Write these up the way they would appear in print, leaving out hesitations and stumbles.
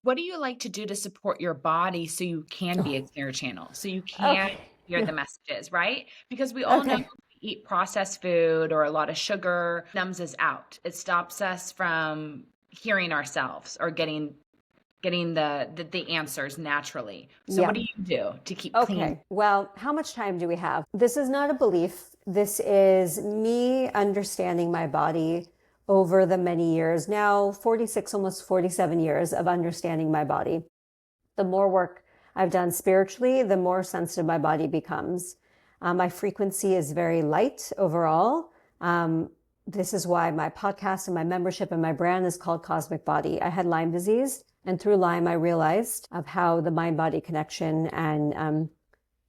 What do you like to do to support your body so you can be a clear channel, so you can Okay. hear the messages, right? Because we all know if Okay. we eat processed food or a lot of sugar numbs us out. It stops us from hearing ourselves or getting the answers naturally. So what Yeah. do you do to keep clean? Okay. Well, how much time do we have? This is not a belief. This is me understanding my body over the many years, now 46, almost 47 years of understanding my body. The more work I've done spiritually, the more sensitive my body becomes. My frequency is very light overall. This is why my podcast and my membership and my brand is called Cosmic Body. I had Lyme disease, and through Lyme, I realized of how the mind-body connection and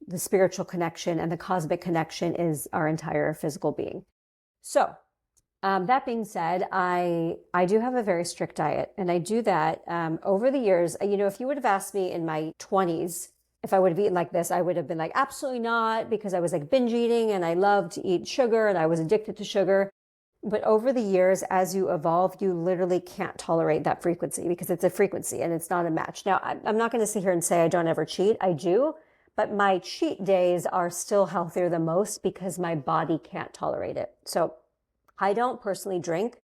the spiritual connection and the cosmic connection is our entire physical being. So that being said, I do have a very strict diet, and I do that over the years. If you would have asked me in my 20s if I would have eaten like this, I would have been like, absolutely not, because I was like binge eating and I loved to eat sugar and I was addicted to sugar. But over the years, as you evolve, you literally can't tolerate that frequency because it's a frequency and it's not a match. Now, I'm not going to sit here and say I don't ever cheat. I do, but my cheat days are still healthier than most because my body can't tolerate it. So I don't personally drink,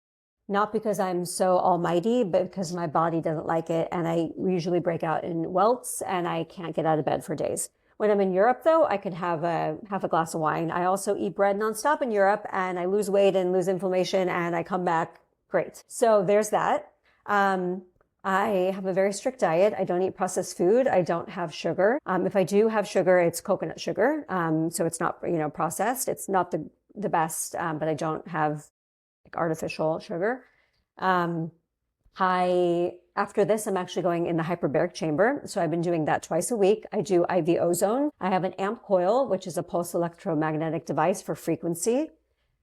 not because I'm so almighty, but because my body doesn't like it. And I usually break out in welts and I can't get out of bed for days. When I'm in Europe, though, I can have a glass of wine. I also eat bread nonstop in Europe, and I lose weight and lose inflammation, and I come back great. So there's that. I have a very strict diet. I don't eat processed food. I don't have sugar. If I do have sugar, it's coconut sugar. So it's not, processed. It's not the best, but I don't have like artificial sugar. After this, I'm actually going in the hyperbaric chamber. So I've been doing that twice a week. I do IV ozone. I have an amp coil, which is a pulse electromagnetic device for frequency.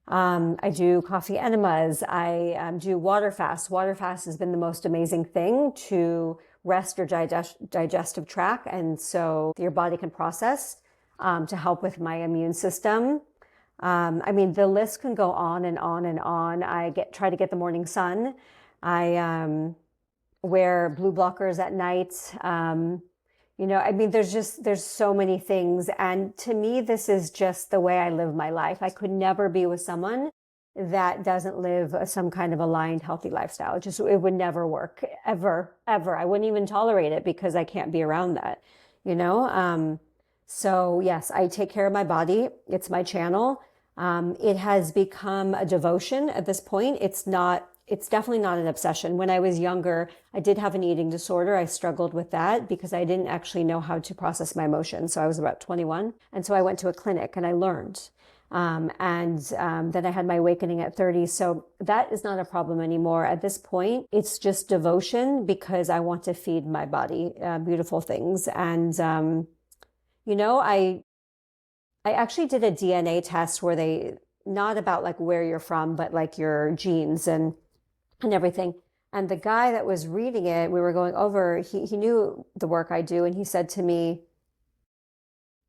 I do coffee enemas. I do water fast. Water fast has been the most amazing thing to rest your digestive tract. And so your body can process to help with my immune system. The list can go on and on and on. I try to get the morning sun. I wear blue blockers at night. There's so many things. And to me, this is just the way I live my life. I could never be with someone that doesn't live some kind of aligned, healthy lifestyle. It would never work, ever, ever. I wouldn't even tolerate it because I can't be around that, So yes, I take care of my body. It's my channel. It has become a devotion at this point. It's definitely not an obsession. When I was younger, I did have an eating disorder. I struggled with that because I didn't actually know how to process my emotions. So I was about 21. And so I went to a clinic and I learned. Then I had my awakening at 30. So that is not a problem anymore. At this point, it's just devotion because I want to feed my body beautiful things. And, I actually did a DNA test where not about like where you're from, but like your genes and everything. And the guy that was reading it, we were going over, he knew the work I do. And he said to me,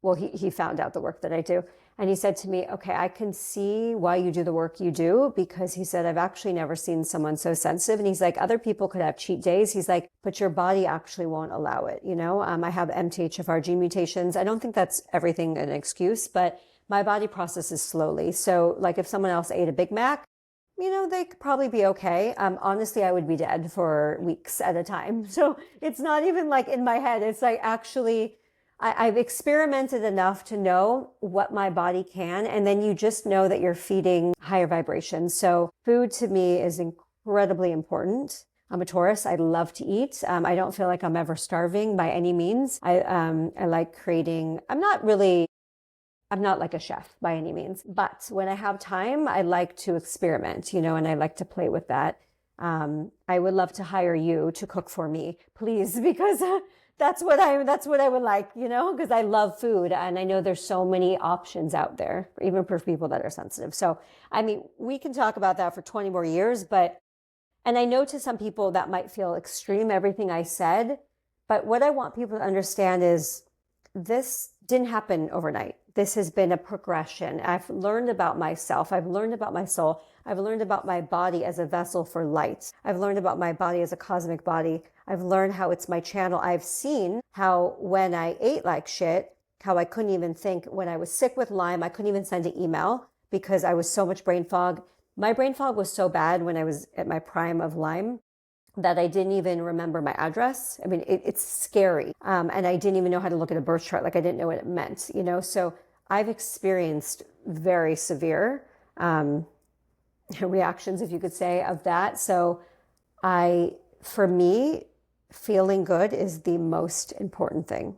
well, he found out the work that I do. And he said to me, okay, I can see why you do the work you do, because he said, I've actually never seen someone so sensitive. And he's like, other people could have cheat days. He's like, but your body actually won't allow it. I have MTHFR gene mutations. I don't think that's everything an excuse, but my body processes slowly. So like if someone else ate a Big Mac, they could probably be okay. Honestly, I would be dead for weeks at a time. So it's not even like in my head. It's like actually, I've experimented enough to know what my body can. And then you just know that you're feeding higher vibrations. So food to me is incredibly important. I'm a Taurus. I love to eat. I don't feel like I'm ever starving by any means. I like creating. I'm not like a chef by any means, but when I have time, I like to experiment, and I like to play with that. I would love to hire you to cook for me, please, because that's what I would like, because I love food and I know there's so many options out there, even for people that are sensitive. So, we can talk about that for 20 more years, and I know to some people that might feel extreme, everything I said, but what I want people to understand is this didn't happen overnight. This has been a progression. I've learned about myself. I've learned about my soul. I've learned about my body as a vessel for light. I've learned about my body as a cosmic body. I've learned how it's my channel. I've seen how when I ate like shit, how I couldn't even think. When I was sick with Lyme, I couldn't even send an email because I was so much brain fog. My brain fog was so bad when I was at my prime of Lyme that I didn't even remember my address. I mean, it's scary. And I didn't even know how to look at a birth chart. Like I didn't know what it meant, you know? So I've experienced very severe reactions, if you could say, of that. So for me, feeling good is the most important thing.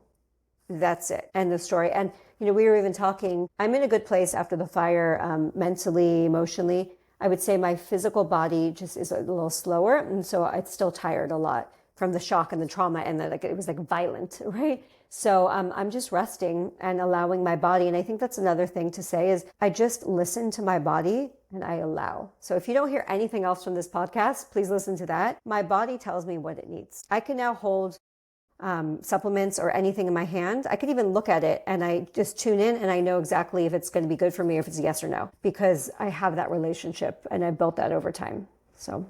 That's it. End of story. And, you know, we were even talking, I'm in a good place after the fire, mentally, emotionally. I would say my physical body just is a little slower. And so it's still tired a lot from the shock and the trauma. And it was like violent, right? So I'm just resting and allowing my body. And I think that's another thing to say is I just listen to my body and I allow. So if you don't hear anything else from this podcast, please listen to that. My body tells me what it needs. I can now hold supplements or anything in my hand. I could even look at it and I just tune in and I know exactly if it's going to be good for me or if it's a yes or no, because I have that relationship and I built that over time. So